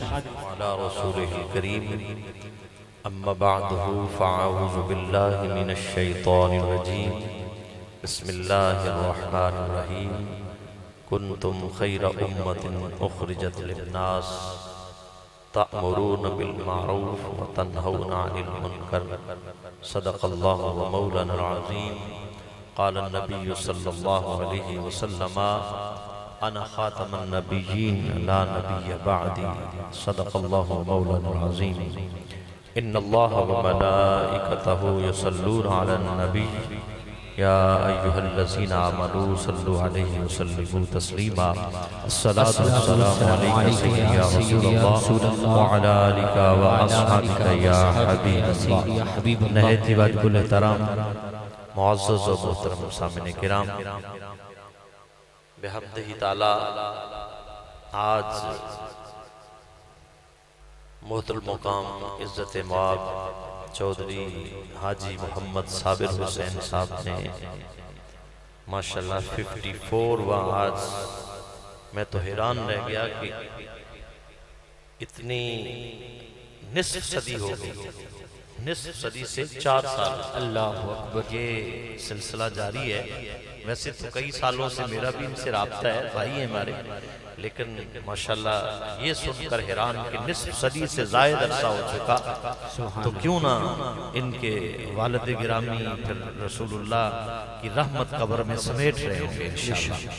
وعلى رسوله الكريم أما بعده فأعوذ بالله من الشيطان الرجيم بسم الله الرحمن الرحيم كنتم خير أمة أخرجت للناس تأمرون بالمعروف وتنهون عن المنكر صدق الله ومولانا العظيم قال النبي صلى الله عليه وسلم أنا خاتم النبيين لا نبي بعدي صدق الله ومولانا العظيم إن الله وملائكته يصلون على النبي يا أيها الذين آمنوا صلوا عليه وسلموا تسليما الصلاة والسلام عليك سيدي يا رسول الله وعلى آلك وأصحابك يا حبيب الله نہایت ہی واجب الاحترام معزز و محترم سامعین کرام بحمدہ تعالی آج محترم مقام عزت مواب چودھری حاجی محمد صابر حسین صاحب نے ماشاءاللہ 54 وہاں آج میں تو حیران رہ گیا کہ اتنی نصف صدی ہو گئی نصف صدی سے 4 سال اللہ اکبر یہ سلسلہ جاری ہے ویسے تو کئی سالوں سے میرا بھی ان سے رابطہ ہے بھائی ہیں ہمارے لیکن ماشاءاللہ یہ سن کر حیران کہ نصف صدی سے زائد عرصہ ہو چکا تو کیوں نہ ان کے والد گرامی پھر رسول اللہ کی رحمت قبر میں سمیٹ رہے ہوں گے انشاءاللہ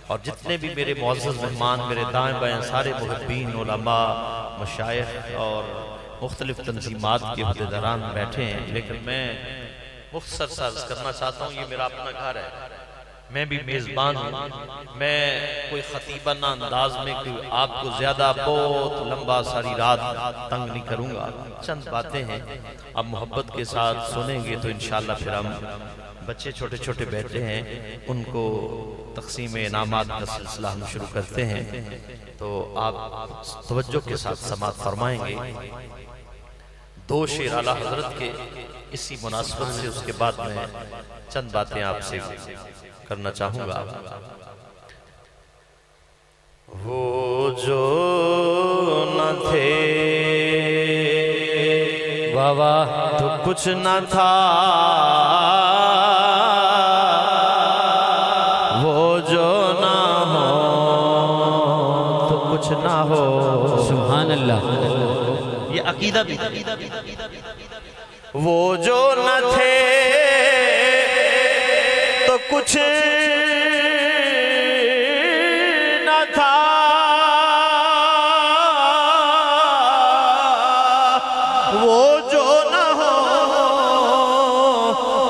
اور جتنے بھی میرے معزز مہمان میرے دائیں بائیں سارے محبین علماء مشائخ اور مختلف تنظیمات کے عہدیداران بیٹھے ہیں لیکن میں مختصر سا عرض کرنا چاہتا ہوں یہ میرا اپنا گھر ہے میں بھی میزبان ہوں میں کوئی خطیبانہ انداز میں آپ کو زیادہ بہت لمبا ساری رات تنگ نہیں کروں گا چند باتیں ہیں اب محبت کے ساتھ سنیں گے تو انشاءاللہ پھر ہم بچے چھوٹے چھوٹے بیٹھے ہیں ان کو تقسیم انعامات کا سلسلہ ہم شروع کرتے ہیں تو آپ توجہ کے ساتھ سماعت فرمائیں گے 2 شعر اعلیٰ حضرت کے اسی مناسبت سے اس کے بعد میں چند باتیں آپ سے کرنا چاہوں گا وہ جو نہ تھے تو کچھ نہ تھا وہ جو نہ ہو تو کچھ نہ ہو سبحان اللہ یہ عقیدہ بھی وہ جو نہ تھے تو کچھ نہ تھا وہ جو نہ ہو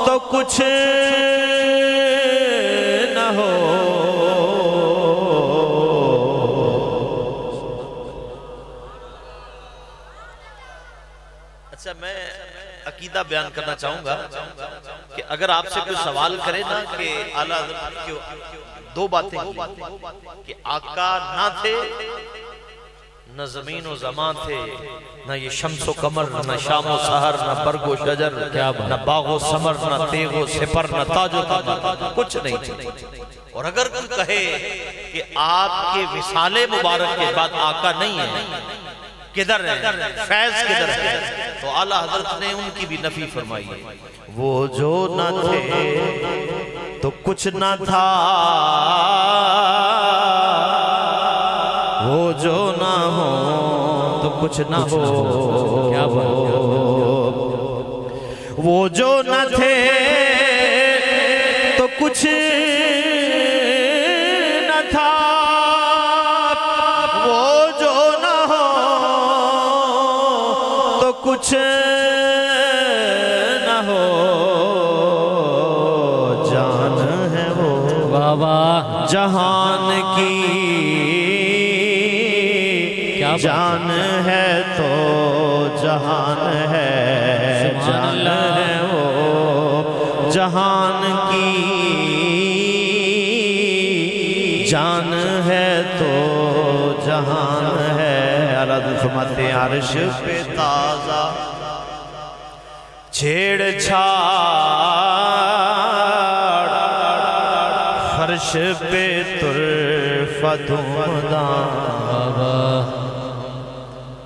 تو کچھ نہ ہو اچھا میں عقیدہ بیان کرنا چاہوں گا کہ اگر آپ سے کوئی سوال کرے نا کہ اعلیٰ حضرت کی 2 باتیں کہ آقا نہ تھے نہ زمین و زمان تھے نہ یہ شمس و قمر نہ شام و سحر نہ برگ و شجر نہ باغ و ثمر نہ تیغ و سپر نہ تاج و تاج کچھ نہیں تھے اور اگر کوئی کہے کہ آپ کے وصال مبارک کے بعد آقا نہیں ہے کدھر ہے فیض کدھر ہے تو اعلیٰ حضرت نے ان کی بھی نفی فرمائی ہے وہ جو نہ تھے تو کچھ نہ تھا وہ جو نہ ہو تو کچھ نہ ہو وہ جو نہ تھے تو کچھ نہ تھا وہ جو نہ ہو تو کچھ نہ ہو جان ہے وہ جہان کی جان ہے تو جہان ہے جان ہے وہ جہان کی جان ہے تو جہان ہے عرض فرماتے عرش پہ تازہ چھیڑ چھاڑ فرش پہ طرف دھومدان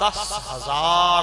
10,000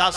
10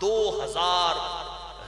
2000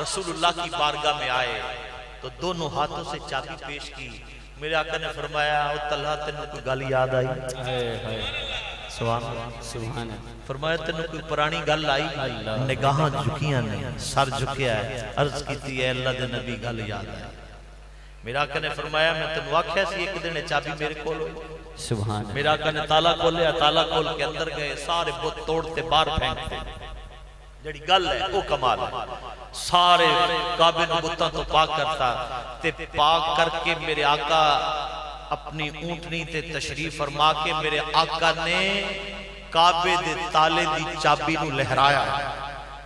رسول اللہ کی بارگاہ میں آئے تو دونوں ہاتھوں سے چابی پیش کی. میرے آقا نے فرمایا او طلحہ تینوں کوئی گل یاد آئی؟ سبحان فرمایا تینوں کوئی پرانی گل آئی؟ نگاہاں جھکیاں نے، سر جھکیا ہے. عرض کیتی ہے اللہ دے نبی گل یاد آئی. میرے آقا نے فرمایا میں تینوں آکھیا سی ایک دن چابی میرے کول ہوئی. سبحان. میرے آقا نے تالا کھولیا، تالا کھول کے اندر گئے، سارے بت توڑتے باہر پھینکتے. جڑی گل ہے وہ کمال ہے. سارے کعبے نو بتاں تو پاک کرتا تے پاک کر کے میرے آقا اپنی اونٹنی تے تشریف فرما کے میرے آقا نے کعبے دے تالے دی چابی نو لہرایا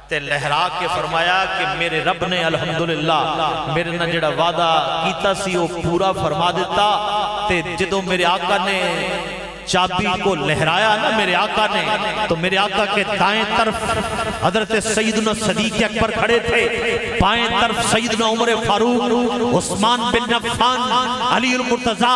تے لہرا کے فرمایا کہ میرے رب نے الحمدللہ میرے نہ جڑا وعدہ کیتا سی وہ پورا فرما دیتا. تے جدوں میرے آقا نے چابی کو لہرایا نا میرے آقا نے تو میرے آقا کے دائیں طرف حضرت سیدنا صدیق اکبر کھڑے تھے، بائیں طرف سیدنا عمر فاروق، عثمان بن عفان، علی المرتضی،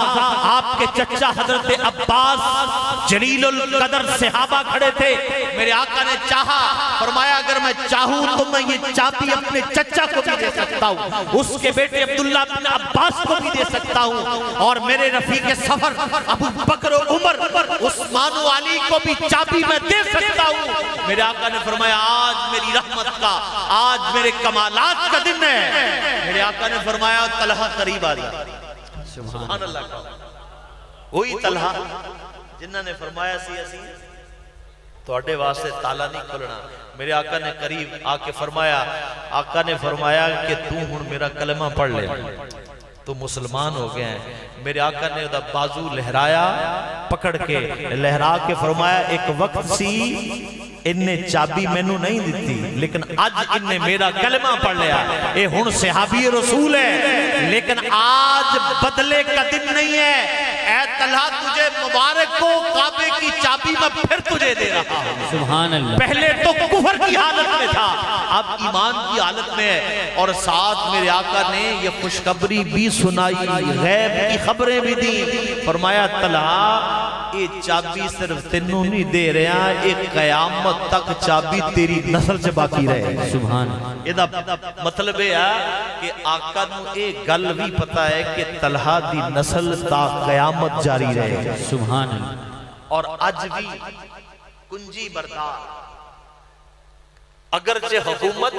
آپ کے چچا حضرت عباس، جلیل القدر صحابہ کھڑے تھے. میرے آقا نے چاہا، فرمایا اگر میں چاہوں تو میں یہ چابی اپنے چچا کو بھی دے سکتا ہوں، اس کے بیٹے عبداللہ بن عباس کو بھی دے سکتا ہوں، اور میرے رفیق سفر ابو بکر و عمر، عثمان و علی کو بھی چابی میں دے سکتا ہوں. میرے آقا نے فرمایا آج میری رحمت کا، آج میرے کمالات کا دن ہے. میرے آقا نے فرمایا طلحہ قریب آ رہی. سبحان اللہ کا وہی طلحہ جنہوں نے فرمایا سی اسی تو اڈے واسطے تالا نہیں کھلنا. میرے آقا نے قریب آ کے فرمایا، آقا نے فرمایا کہ تو ہن میرا کلمہ پڑھ لے، تو مسلمان ہو گئے ہیں. میرے آقا نے دا بازو لہرایا، پکڑ کے لہرا کے فرمایا ایک وقت سی انہیں چابی میں نو نہیں دیتی لیکن آج انہیں میرا کلمہ پڑھ لیا. اے ہن صحابی رسول ہے لیکن آج بدلے کا دن نہیں ہے. اے طلحہ تجھے مبارک کو کعبے کی چابی میں پھر تجھے دے رہا ہوں. سبحان اللہ. پہلے تو کفر کی حالت میں تھا، اب ایمان کی حالت میں ہے. اور ساتھ میرے آقا نے یہ خوشخبری بھی سنائی، غیب کی خبریں بھی دی. فرمایا طلحہ یہ چابی صرف تینوں نہیں دے رہے ہیں، ایک قیامت تک چابی تیری نسل سے باقی رہے. سبحان. یہ مطلب ہے کہ آقا نو ایک گل بھی پتا ہے کہ طلحہ دی نسل تا قیامت جاری رہے. سبحان. اور آج بھی کنجی بردار اگرچہ حکومت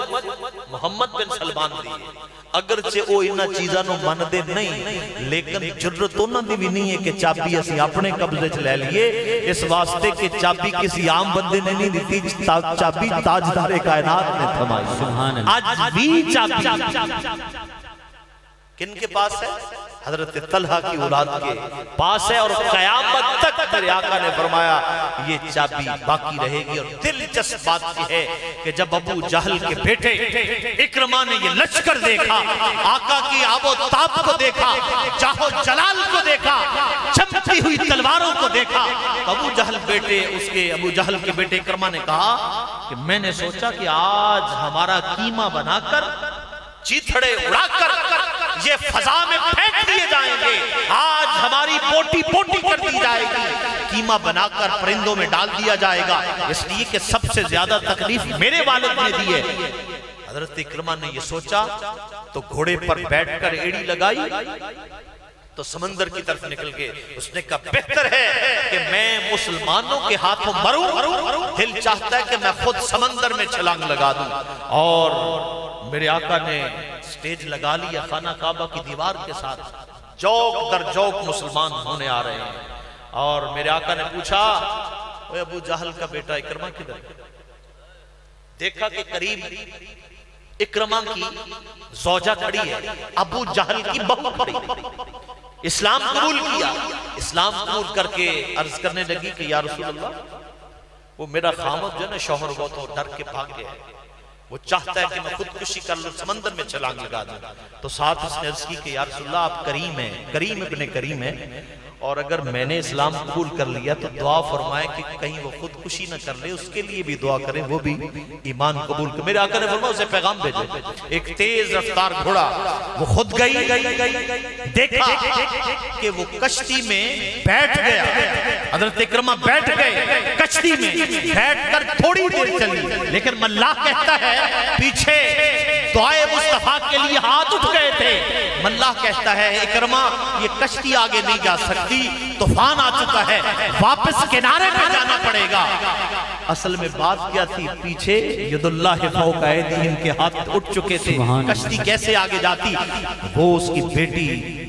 محمد بن سلمان دی اگرچہ وہ انہاں چیزاں نو من دے نہیں لیکن جرت انہاں دی بھی نہیں ہے کہ چابی اسی اپنے قبضے چ لے لیے. اس واسطے کہ چابی کسی عام بندے نے نہیں دیتی، چابی تاجدار کائنات نے تھمائی. سبحان اللہ. آج بھی چابی کن کے پاس ہے؟ حضرت طلحہ کی اولاد کے پاس ہے. اور قیامت تک میرے آقا نے فرمایا یہ چابی باقی رہے گی. اور دلچسپ بات یہ ہے کہ جب ابو جہل کے بیٹے اکرمہ نے یہ لشکر دیکھا، آقا کی آب و تاب کو دیکھا، جاہ و جلال کو دیکھا، چمکتی ہوئی تلواروں کو دیکھا، ابو جہل کے بیٹے اکرمہ نے کہا کہ میں نے سوچا کہ آج ہمارا قیمہ بنا کر، چیتھڑے اڑا کر یہ فضا میں پھینک دیے جائیں گے، آج ہماری پوٹی پوٹی کر دی جائے گی، قیمہ بنا کر پرندوں میں ڈال دیا جائے گا، اس لیے کہ سب سے زیادہ تکلیف میرے والد نے دی ہے. حضرت اکرمہ نے یہ سوچا تو گھوڑے پر بیٹھ کر ایڑی لگائی تو سمندر کی طرف نکل گئے. اس نے کہا بہتر ہے کہ میں مسلمانوں کے ہاتھوں مروں، دل چاہتا ہے کہ میں خود سمندر میں چھلانگ لگا دوں. اور میرے آقا نے سٹیج لگا لیا خانہ کعبہ کی دیوار کے ساتھ، جوک در جوک مسلمان ہونے آ رہے ہیں. اور میرے آقا نے پوچھا اے ابو جہل کا بیٹا اکرمہ کدھر؟ دیکھا کہ قریب اکرمہ کی زوجہ کھڑی ہے، ابو جہل کی بہو کھڑی. اسلام قبول کیا، اسلام قبول کر کے عرض کرنے لگی کہ یا رسول اللہ وہ میرا خامد جو ہے شوہر وہ تو ڈر کے بھاگ گیا ہے، وہ چاہتا ہے کہ میں خودکشی کر لوں، سمندر میں چھلانگ لگا دوں. تو ساتھ اس نے عرض کی کہ یا رسول اللہ آپ کریم ہیں، کریم ابن کریم ہیں، اور اگر میں نے اسلام قبول کر لیا تو دعا فرمائے کہ کہیں وہ خودکشی نہ کر لے، اس کے لیے بھی دعا کریں وہ بھی ایمان قبول کر. میرے آقا نے فرمایا اسے پیغام بھیجے. ایک تیز رفتار گھوڑا وہ خود گئی، دیکھا کہ وہ کشتی میں بیٹھ گیا. حضرت اکرمہ بیٹھ گئے کشتی میں، بیٹھ کر تھوڑی دیر چلی لیکن ملاح کہتا ہے پیچھے دعائے مصطفیٰ کے لیے ہاتھ اٹھ گئے تھے۔ ملہ کہتا ہے اکرمہ یہ کشتی آگے نہیں جا سکتی، طوفان آ چکا ہے، واپس کنارے پہ جانا پڑے گا۔ اصل میں بات کیا تھی؟ پیچھے ید اللہ فوق ایدیہم کے ہاتھ اٹھ چکے تھے، کشتی کیسے آگے جاتی؟ وہ اس کی بیٹی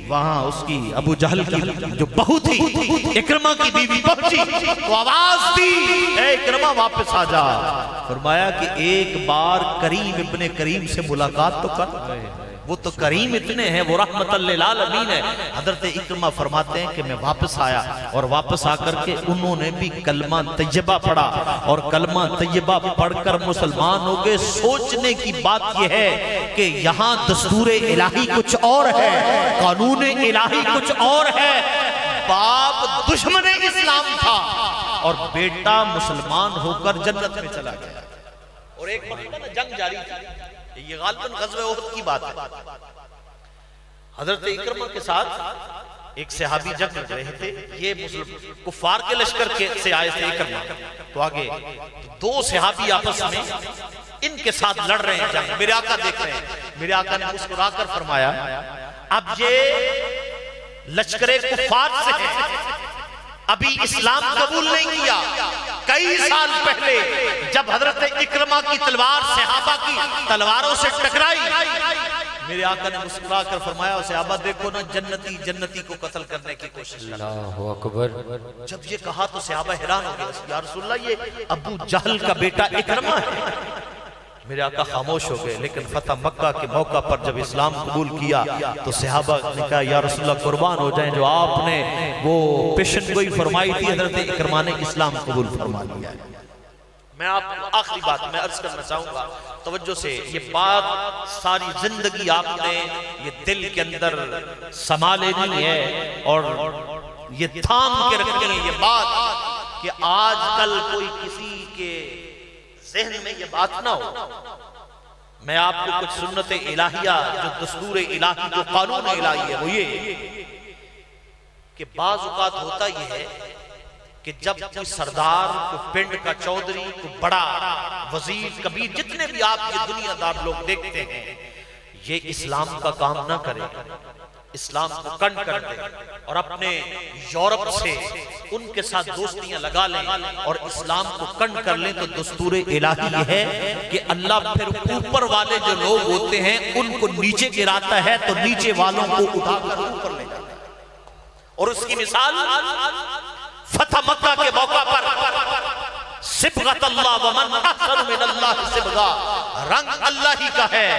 وہاں اس کی ابو جہل کی جو بہو تھی اکرمہ کی بیوی پہنچی تو آواز دی اے اکرمہ واپس آ جا۔ فرمایا کہ ایک بار کریم ابن کریم سے ملاقات تو کر، وہ تو کریم اتنے ہیں، وہ رحمت للعالمین ہے۔ حضرت اکرمہ فرماتے ہیں کہ میں واپس آیا اور واپس آ کر کے انہوں نے بھی کلمہ طیبہ پڑھا اور کلمہ طیبہ پڑھ کر مسلمان ہو گئے۔ سوچنے کی بات یہ ہے کہ یہاں دستور الہی کچھ اور ہے، قانون الہی کچھ اور ہے۔ باپ دشمن اسلام تھا اور بیٹا مسلمان ہو کر جنت میں چلا گیا۔ اور ایک مرتبہ جنگ جاری تھی، یہ غالباً غزوہ احد کی بات ہے۔ حضرت اکرمہ کے ساتھ ایک صحابی جنگ کر رہے تھے، یہ کفار کے لشکر سے آئے تھے اکرمہ، تو آگے دو صحابی آپس میں ان کے ساتھ لڑ رہے ہیں جنگ، میرے آقا دیکھ رہے ہیں۔ میرے آقا نے مسکرا کر فرمایا اب یہ لشکر کفار سے ہے، ابھی اسلام قبول نہیں کیا۔ کئی سال پہلے جب حضرت اکرمہ کی تلوار صحابہ کی تلواروں سے ٹکرائی، میرے آقا نے مسکرا کر فرمایا صحابہ دیکھو نا جنتی جنتی کو قتل کرنے کی کوشش کر۔ اللہ اکبر۔ جب یہ کہا تو صحابہ حیران ہو گئے، یا رسول اللہ یہ ابو جہل کا بیٹا اکرمہ ہے۔ میرے آقا خاموش ہو گئے، لیکن فتح مکہ کے موقع پر جب اسلام قبول کیا تو صحابہ نے کہا یا رسول اللہ قربان ہو جائیں، جو آپ نے وہ پیشن گوئی فرمائی تھی حضرت اکرمہ نے اسلام قبول فرما لیا ہے۔ میں آپ کو آخری بات میں عرض کرنا چاہوں گا توجہ سے، یہ بات ساری زندگی آپ نے یہ دل کے اندر سنبھالے نہیں ہے اور یہ تھام کے رکھنی ہے یہ بات کہ آج کل کوئی کسی کے ذہن میں یہ بات نہ ہو۔ میں آپ کو کچھ سنت الہیہ جو دستور الہی جو قانون الہی ہے وہ یہ کہ بعض اوقات ہوتا یہ ہے کہ جب کوئی سردار، کوئی پنڈ کا چودھری، کوئی بڑا وزیر، کبیر، جتنے بھی آپ یہ دنیا دار لوگ دیکھتے ہیں، یہ اسلام کا کام نہ کرے، اسلام کو کنڈ کر دے اور اپنے یورپ سے ان کے ساتھ دوستیاں لگا لیں اور اسلام کو کنڈ کر لیں، تو دستور الہی یہ ہے کہ اللہ پھر اوپر والے جو لوگ ہوتے ہیں ان کو نیچے گراتا ہے تو نیچے والوں کو اٹھا کر اوپر لے جاتا ہے۔ اور اس کی مثال فتح مکہ کے موقع پر صبغت اللہ ومن احسن من اللہ صبغہ، رنگ اللہ ہی کا ہے،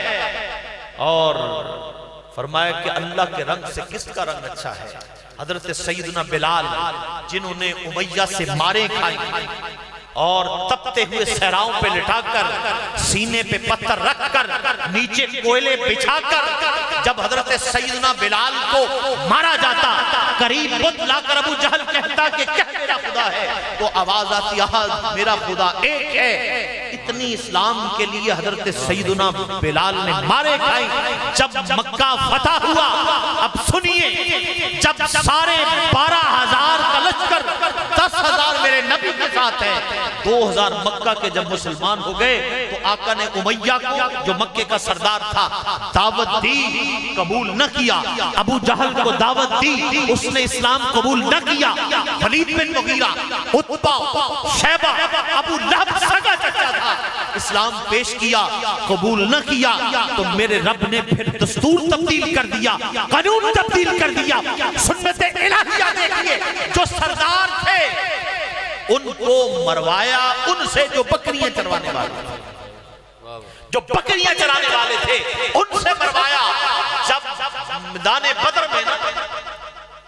اور فرمایا کہ اللہ کے رنگ سے کس کا رنگ اچھا ہے؟ حضرت سیدنا بلال جنہوں نے امیہ سے مارے کھائی اور تپتے ہوئے صحراؤں پہ لٹا کر سینے پہ پتھر رکھ کر نیچے کوئلے بچھا کر جب حضرت سیدنا بلال کو مارا جاتا، قریب بت لا کر ابو جہل کہتا کہ کیا میرا خدا ہے، تو آواز آتی آہا میرا خدا ایک ہے۔ اتنی اسلام کے لیے حضرت سیدنا بلال نے مارے کھائی۔ جب مکہ فتح ہوا، اب سنیے، جب سارے 12,000 کا لشکر 10,000 میرے نبی کے ساتھ ہے، 2,000 مکہ کے جب مسلمان ہو گئے تو آقا نے امیہ کو جو مکہ کا سردار تھا دعوت دی، قبول نہ کیا۔ ابو جہل کو دعوت دی، اس نے اسلام قبول نہ کیا۔ ولید بن مغیرہ، عتبہ، شیبہ، ابو لہب سگا چچا تھا، اسلام پیش کیا، قبول نہ کیا، تو میرے رب نے پھر دستور تبدیل کر دیا، قانون تبدیل کر دیا۔ سنت الہیہ دیکھئے، جو سردار تھے ان کو مروایا ان سے جو بکریاں چروانے والے تھے، جو بکریاں چرانے والے تھے ان سے مروایا۔ جب میدان بدر میں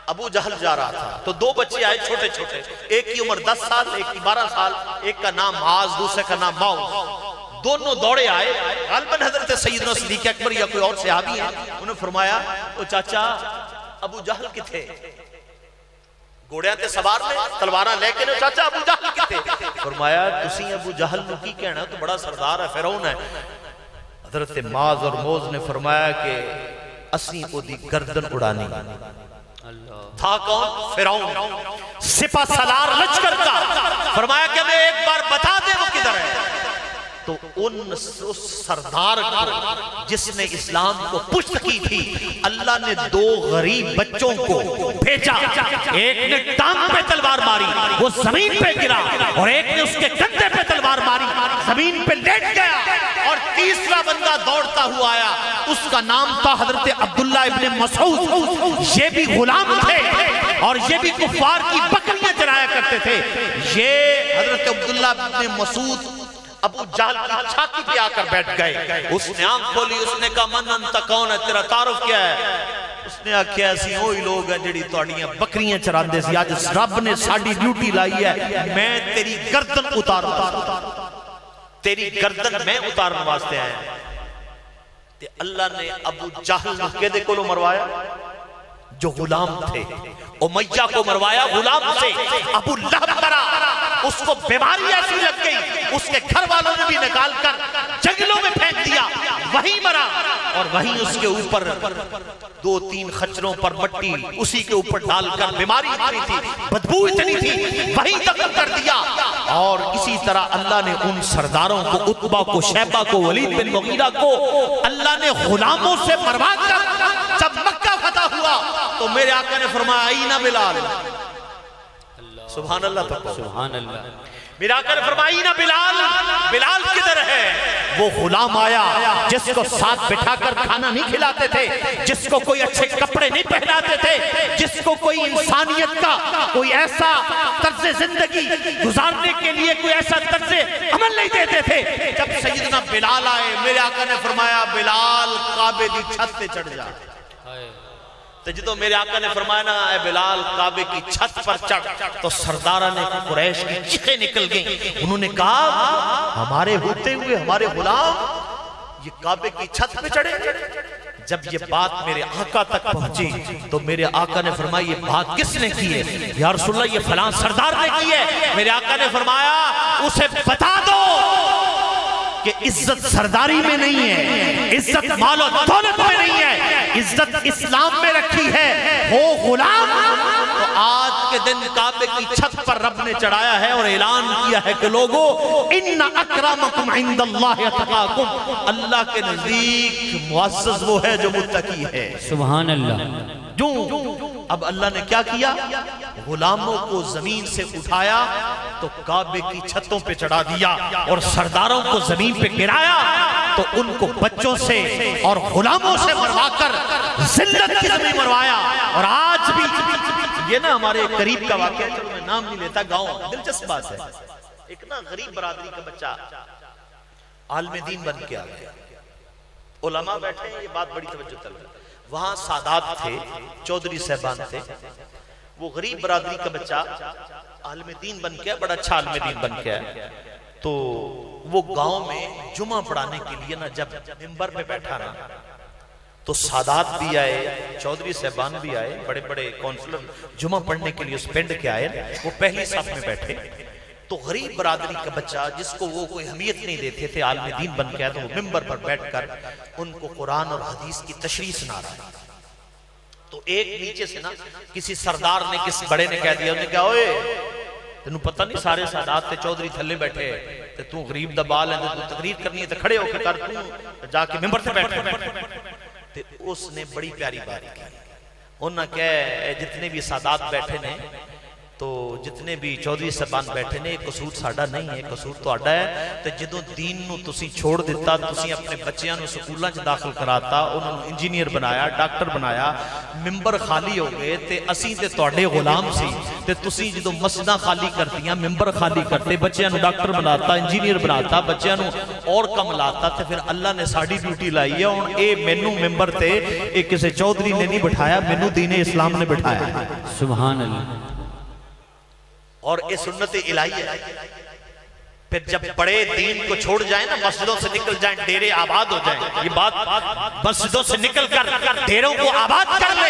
ابو جہل جا رہا تھا تو 2 بچے آئے چھوٹے چھوٹے، ایک کی عمر 10 سال، ایک کی 12 سال، ایک کا نام معاذ، دوسرے کا نام معوذ۔ دونوں دوڑے آئے، غالباً حضرت سیدنا صدیق اکبر یا کوئی اور صحابی ہے، انہوں نے فرمایا او چاچا ابو جہل کتھے؟ گھوڑیاں تے سوار نے، تلواراں لے کے نے، چاچا ابو جہل کتھے؟ فرمایا تسی ابو جہل نو کی کہنا، تو بڑا سردار ہے، فرعون ہے۔ حضرت معاذ اور موز نے فرمایا کہ اسیں کو دی گردن اڑانی۔ تھا کون؟ فرعون، سپہ سالار لشکر کا۔ فرمایا کہ میں ایک بار بتا دے وہ کدھر ہے۔ تو اس سردار کو جس نے اسلام کو پشت کی تھی اللہ نے دو غریب بچوں کو بھیجا، ایک نے ٹانگ پہ تلوار ماری وہ زمین پہ گرا، اور ایک نے اس کے کندھے پہ تلوار ماری زمین پہ لیٹ گیا، اور تیسرا بندہ دوڑتا ہوا آیا، اس کا نام تھا حضرت عبداللہ ابن مسعود۔ یہ بھی غلام تھے اور یہ بھی کفار کی بکریاں چرایا کرتے تھے۔ یہ حضرت عبداللہ ابن مسعود ابو جہل کی چھاتی پہ آ کر بیٹھ گئے۔ اس نے آنکھ کھولی، اس نے کہا من انت، کون ہے تیرا تعارف کیا ہے؟ اس نے آکھیا اسی وہی لوگ ہیں جڑی تہاڈیاں بکریاں چراندے سی، اج رب نے ساڈی ڈیوٹی لائی ہے، میں تیری گردن اتاروں، تیری گردن میں اتارنے واسطے آیا۔ تے اللہ نے ابو جہل کدے کولوں مروایا؟ جو غلام تھے، امیہ کو مروایا غلام سے۔ ابو لہب مرا، اس کو بیماری ایسی لگ گئی، اس کے گھر والوں نے بھی نکال کر جنگلوں میں پھینک دیا، وہیں مرا، اور وہیں اس کے اوپر دو تین خچروں پر مٹی اسی کے اوپر ڈال کر، بیماری اتنی تھی، بدبو اتنی تھی، وہیں دفن کر دیا۔ اور اسی طرح اللہ نے ان سرداروں کو، عتبہ کو، شیبہ کو، ولید بن مغیرہ کو اللہ نے غلاموں سے مروا کر جب مکہ فتح ہوا تو میرے آقا نے فرمایا اینا بلال، سبحان اللہ تکو، سبحان اللہ، میرے آقا نے فرمایا اینا بلال، بلال کدھر ہے؟ وہ غلام آیا جس کو ساتھ بٹھا کر کھانا نہیں کھلاتے تھے، جس کو کوئی اچھے کپڑے نہیں پہناتے تھے، جس کو کوئی انسانیت کا کوئی ایسا طرز زندگی گزارنے کے لیے کوئی ایسا طرز عمل نہیں دیتے تھے۔ جب سیدنا بلال آئے میرے آقا نے فرمایا بلال کعبے دی چھت پہ چڑھ جا۔ تو جدو میرے آقا نے فرمایا نا اے بلال کعبے کی چھت پر چڑھ، تو سرداران قریش کی چیخیں نکل گئیں۔ انہوں نے کہا ہمارے ہوتے ہوئے ہمارے غلام یہ کعبے کی چھت پہ چڑھے۔ جب یہ بات میرے آقا تک پہنچی تو میرے آقا نے فرمایا یہ بات کس نے کی ہے؟ یا رسول اللہ یہ فلاں سردار نے کی ہے۔ میرے آقا نے فرمایا اسے بتا دو کہ عزت سرداری میں نہیں ہے، عزت مال و دولت میں نہیں ہے، عزت اسلام میں رکھی ہے۔ ہو غلام، تو آج کے دن کعبے کی چھت پر رب نے چڑھایا ہے اور اعلان کیا ہے کہ لوگو ان اکرمکم عند اللہ اتقاکم، اللہ کے نزدیک معزز وہ ہے جو متقی ہے۔ سبحان اللہ۔ جو اب اللہ نے کیا کیا؟ غلاموں کو زمین سے اٹھایا تو کعبے کی چھتوں پہ چڑھا دیا، اور سرداروں کو زمین پہ گرایا تو ان کو بچوں سے اور غلاموں سے مروا کر ذلت کی زمین مروایا۔ اور آج بھی یہ نا ہمارے قریب کا واقعہ، چلو میں نام نہیں لیتا، گاؤں دلچسپ بات ہے، ایک نا غریب برادری کا بچہ عالم دین بن کے آ گیا، علماء بیٹھے ہیں، یہ بات بڑی توجہ طلب ہے، وہاں سادات تھے، چودھری صاحبان تھے، وہ غریب برادری کا بچہ عالم دین بن کے، بڑا اچھا عالم دین بن کے ہے، تو وہ گاؤں میں جمعہ پڑھانے کے لیے نا جب منبر میں بیٹھا نا تو سادات بھی آئے، چودھری صاحبان بھی آئے، بڑے بڑے کونسلر جمعہ پڑھنے کے لیے اس پنڈ کے آئے، وہ پہلی صف میں بیٹھے، تو غریب برادری کا بچہ جس کو وہ کوئی اہمیت نہیں دیتے تھے عالم دین بن گیا، تو وہ منبر پر بیٹھ کر ان کو قرآن اور حدیث کی تشریح سنا رہا ہے۔ تو ایک نیچے سے نا کسی سردار نے کسی بڑے نے کہہ دیا، انہوں نے کہا اوئے تینوں پتہ نہیں سارے سادات تے چودھری تھلے بیٹھے تے تو غریب دبال ہے تو تقریر کرنی ہے تو کھڑے ہو کے کر، تو جا کے منبر سے بیٹھے۔ تے اس نے بڑی پیاری بات کی، انہوں نے کہا جتنے بھی سادات بیٹھے نے تو جتنے بھی چودھری صاحبان بیٹھے نے قصور ساڈا نہیں ہے، قصور تہاڈا ہے، تے جدوں دین نو تسی چھوڑ دیتا، تسی اپنے بچیاں نو سکولاں وچ داخل کراتا، انہاں نو انجینئر بنایا، ڈاکٹر بنایا، ممبر خالی ہو گئے تے اسی تے تہاڈے غلام سی، تے تسی جدوں مسجداں خالی کرتیاں، ممبر خالی کرتے، بچیاں نو ڈاکٹر بناتا، انجینئر بناتا، بچیاں نو اور کم لاتا، تے پھر اللہ نے ساڈی ڈیوٹی لائی ہے، ہن اے مینوں ممبر تے اے کسے چودھری نے نہیں بٹھایا، مینوں دین اسلام نے بٹھایا۔ سبحان اللہ۔ اور یہ سنت الہی ہے۔ پھر جب بڑے دین کو چھوڑ جائیں نا، مسجدوں سے نکل جائیں، ڈیرے آباد ہو جائیں، یہ بات مسجدوں سے نکل کر ڈیروں کو آباد کر لے،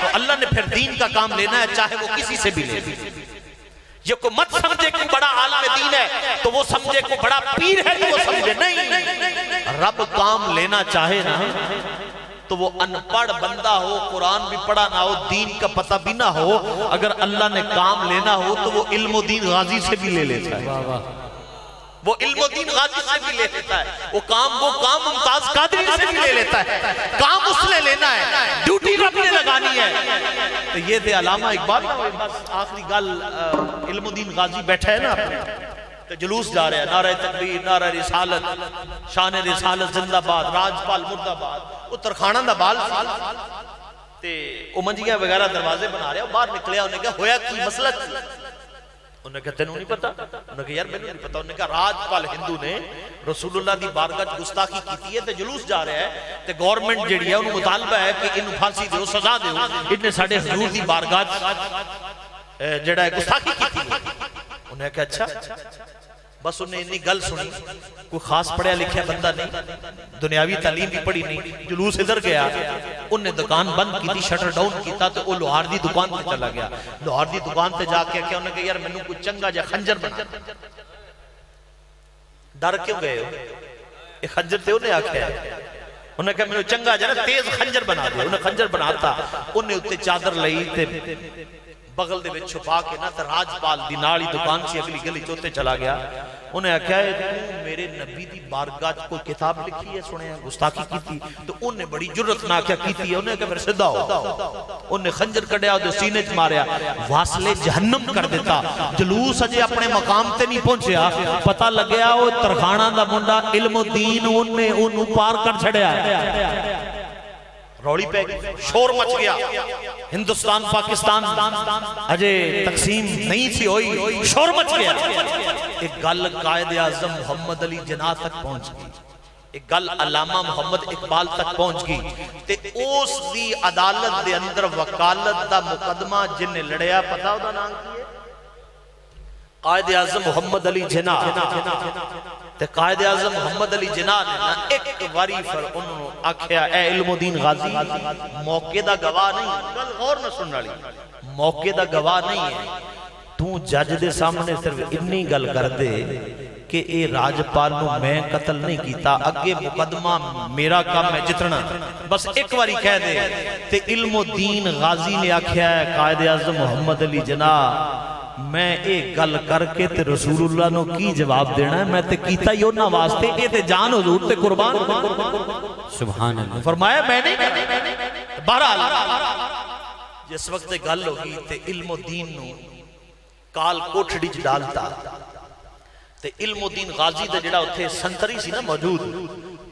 تو اللہ نے پھر دین کا کام لینا ہے، چاہے وہ کسی سے بھی لے۔ یہ کو مت سمجھے کہ بڑا عالم دین ہے تو وہ سمجھے کہ بڑا پیر ہے تو وہ سمجھے، نہیں، رب کام لینا چاہے نا تو وہ انپڑھ بندہ ہو، قرآن بھی پڑھا نہ ہو، دین کا پتہ بھی نہ ہو، اگر اللہ نے کام لینا ہو تو وہ علم و دین غازی سے بھی لے لیتا ہے۔ وہ علم و دین غازی سے بھی لے لیتا ہے، وہ کام ممتاز قادری سے بھی لے لیتا ہے، کام اس نے لینا ہے، ڈیوٹی رب نے لگانی ہے۔ تو یہ تھے علامہ اقبال۔ بس آخری گل، علم و دین غازی بیٹھا ہے نا اپنے تو جلوس جا رہے ہیں، نعرہ تکبیر، نعرہ رسالت، شان رسالت زندہ باد، راجپال مرد آباد۔ وہ ترخانہ دا بال تے وہ منجیاں وغیرہ دروازے بنا رہے ہیں، باہر نکلیا، انہیں کہا ہویا کی مسئلہ کی؟ انہیں کہا تینوں نہیں پتا؟ انہیں کہا یار میں نہیں پتا۔ انہیں کہا راجپال ہندو نے رسول اللہ دی بارگاہ گستاخی کیتی ہے تے جلوس جا رہا ہے تے گورنمنٹ جیڑی ہے انہوں مطالبہ ہے کہ انہوں پھانسی دیو، سزا دیو، انہیں ساڑھے حضور دی بارگاہ جیڑا ہے گستاخی کیتی ہے۔ انہیں کہا اچھا، بس انہیں اتنی گل سنی، کوئی خاص پڑھیا لکھیا بندہ نہیں، دنیاوی تعلیم بھی پڑھی نہیں، جلوس ادھر گیا، انہیں دکان بند کی تھی، شٹر ڈاؤن کیتا تو وہ لوہار دی دکان تے چلا گیا۔ لوہار دی دکان تے جا کے کیا انہیں کہا یار میں کوئی چنگا جا خنجر بنا۔ ڈر کیوں گئے ہو؟ ایک خنجر تے انہیں آکھیا ہے، انہیں کہا میں چنگا جا تیز خنجر بنا دیا۔ انہیں خنجر بناتا، انہیں اتنے چادر لئی تے بغل دے وچ چھپا کے نہ تے راجپال دی نالی دکان سے اگلی گلی چوتے چلا گیا۔ انہیں کہا ہے تو میرے نبی دی بارگاہ کوئی کتاب لکھی ہے، سنے ہیں گستاخی کی تھی؟ تو انہیں بڑی جرت نہ کیا کی تھی، انہیں کہا پھر صدا ہو۔ انہیں خنجر کڑیا دے سینے چ ماریا، واصلے جہنم کر دیتا۔ جلوس اجے اپنے مقام تے نہیں پہنچیا، پتہ لگیا وہ ترخانہ دا منڈا علم و دین انہوں پار کر چھڑیا ہے۔ روڑی پہ شور مچ گیا، ہندوستان پاکستان اجے تقسیم نہیں تھی ہوئی، شور مچ گیا۔ ایک گل قائد اعظم محمد علی جناح تک پہنچ گئی، ایک گل علامہ محمد اقبال تک پہنچ گئی تے اس دی عدالت دے اندر وکالت دا مقدمہ جن نے لڑیا، پتہ ہو دا نام کی ہے؟ قائد اعظم محمد علی جناح۔ تے قائد اعظم محمد علی جناح نے ایک واری پر انہوں آکھیا اے علم و دین غازی، موقع دا گواہ نہیں، گل غور نہ سننا لی، موقع دا گواہ نہیں ہے، تو جج دے سامنے صرف اتنی گل کر دے کہ اے راجپال نو میں قتل نہیں کیتا، اگے مقدمہ میرا کام ہے جتنا، بس ایک واری کہہ دے۔ تے علم و دین غازی نے آکھیا ہے قائد اعظم محمد علی جناح میں ایک گل کر کے تے رسول اللہ نو کی جواب دینا ہے، میں تے کیتا ہی ہونا واسطے، اے تے جان حضور تے قربان۔ سبحان اللہ۔ فرمایا میں نہیں، بہرحال جس وقت گل ہوگی تے علم و دین نو کال کوٹھڑی چ ڈالتا تے علم و دین غازی دا جڑا اتھے سنتری سی نا موجود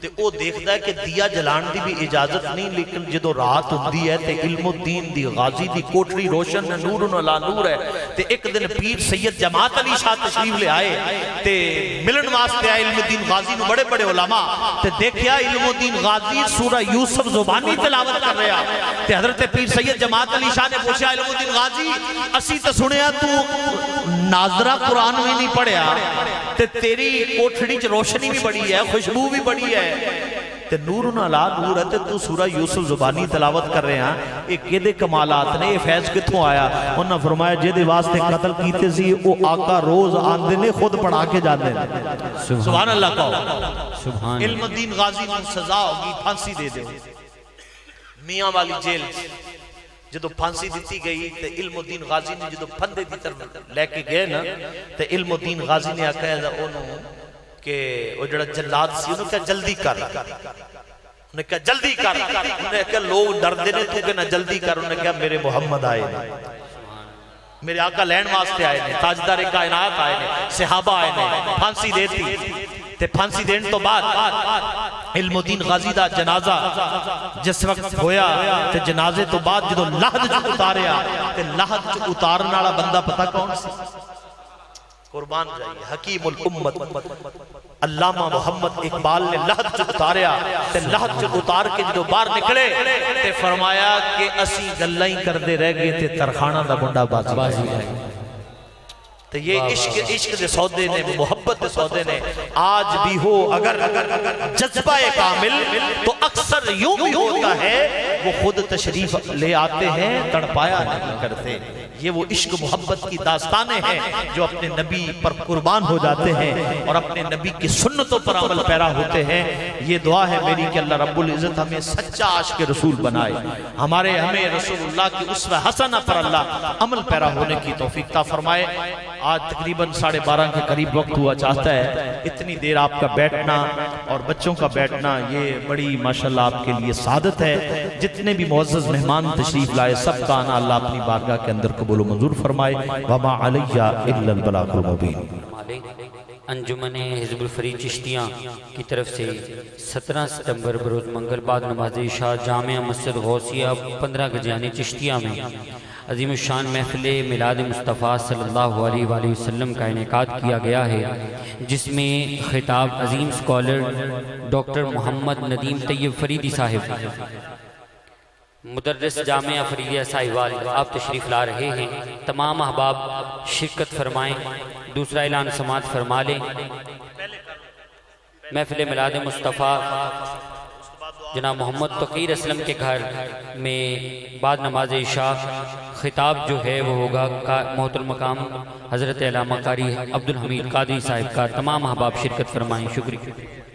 تے او دیکھدا ہے کہ دیا جلان دی بھی اجازت نہیں، لیکن جدو رات ہوندی ہے تے علم الدین دی غازی دی کوٹری روشن نور علا نور ہے۔ تے ایک دن پیر سید جماعت علی شاہ تشریف لے آئے تے ملن واسطے آئے علم الدین غازی نو بڑے بڑے علماء، تے دیکھیا علم الدین غازی سورہ یوسف زبانی تلاوت کر رہا تے حضرت پیر سید جماعت علی شاہ نے پوچھا علم الدین غازی اسی تے سنیا تو ناظرہ قرآن میں نہیں پڑھیا تے تیری کوٹھڑی چ روشنی بھی بڑی ہے، خوشبو بھی بڑی ہے تے نور علا نور ہے تے تو سورہ یوسف زبانی تلاوت کر رہے ہیں، ایک کدے کمالات نے، یہ فیض کتھوں آیا؟ انہوں نے فرمایا جیدے واسطے قتل کیتے سی وہ آقا روز آندے نے خود پڑھا کے جاندے نے۔ سبحان اللہ کہو۔ علم الدین غازی نے سزا ہوگی پھانسی دے دے، میاں والی جیل جدو پھانسی دیتی گئی تے علم الدین غازی نے جدو پھندے دی طرف لے کے گئے نا تے علم الدین غازی نے آکھا ہے انہوں کہ وہ جڑا جلاد سی انہوں کہا جلدی کر، انہوں کہا جلدی کر، انہوں کہا لوگ ڈر دے نے تو کہ نہ جلدی کر، انہوں کہا میرے محمد آئے نے، میرے آقا لین واسطے آئے نے، تاجدار کائنات آئے نے، صحابہ آئے نے، پھانسی دیتی تے پھانسی دین تو بعد علم الدین غازی دا جنازہ جس وقت ہویا تے جنازے تو بعد جدو لحد جو اتاریا تے لحد جو اتارنا والا بندہ پتہ کون سی؟ قربان جائیے حکیم الامت علامہ محمد اقبال نے لحد جو اتاریا تے لحد جو اتار کے جدو باہر نکلے تے فرمایا کہ اسی گلائیں کر دے رہ گئے تے ترخانہ دا بندہ بازی رہ گئے۔ تو یہ عشق دے سودے نے، محبت دے سودے نے آج بھی ہو اگر جذبہ کامل تو اکثر یوں بھی ہوتا ہے وہ خود تشریف لے آتے ہیں تڑپایا نہیں کرتے۔ یہ وہ عشق محبت کی داستانیں ہیں جو اپنے نبی پر قربان ہو جاتے ہیں اور اپنے نبی کی سنتوں پر عمل پیرا ہوتے ہیں۔ یہ دعا ہے میری کہ اللہ رب العزت ہمیں سچا عاشق رسول بنائے، ہمیں رسول اللہ کی اسوہ حسنہ پر اللہ عمل پیرا ہونے کی توفیق عطا فرمائے۔ آج تقریباً 12:30 کے قریب وقت ہوا چاہتا ہے، اتنی دیر آپ کا بیٹھنا اور بچوں کا بیٹھنا یہ بڑی ماشاءاللہ آپ کے لیے سعادت ہے۔ جتنے بھی معزز مہمان تشریف لائے سب کا آنا اللہ اپنی بارگاہ کے اندر قبول و منظور فرمائے۔ وما علیہ الا البلاغ المبین۔ انجمن حزب الفرید چشتیاں کی طرف سے 17 ستمبر بروز منگل بعد نماز عشاء جامعہ مسجد غوثیہ 15 گجیانی چشتیاں میں عظیم الشان محفل میلاد مصطفیٰ صلی اللہ علیہ وآلہ وسلم کا انعقاد کیا گیا ہے، جس میں خطاب عظیم سکولر ڈاکٹر محمد ندیم طیب فریدی صاحب مدرس جامعہ فریدیہ ساہیوال آپ تشریف لا رہے ہیں۔ تمام احباب شرکت فرمائیں۔ دوسرا اعلان سماعت فرما لیں۔ محفل میلاد مصطفیٰ جناب محمد تقیر اسلم کے گھر میں بعد نماز عشاء خطاب جو ہے وہ ہوگا محترم مقام حضرت علامہ قاری عبدالحمید قادری صاحب کا۔ تمام احباب شرکت فرمائیں۔ شکریہ۔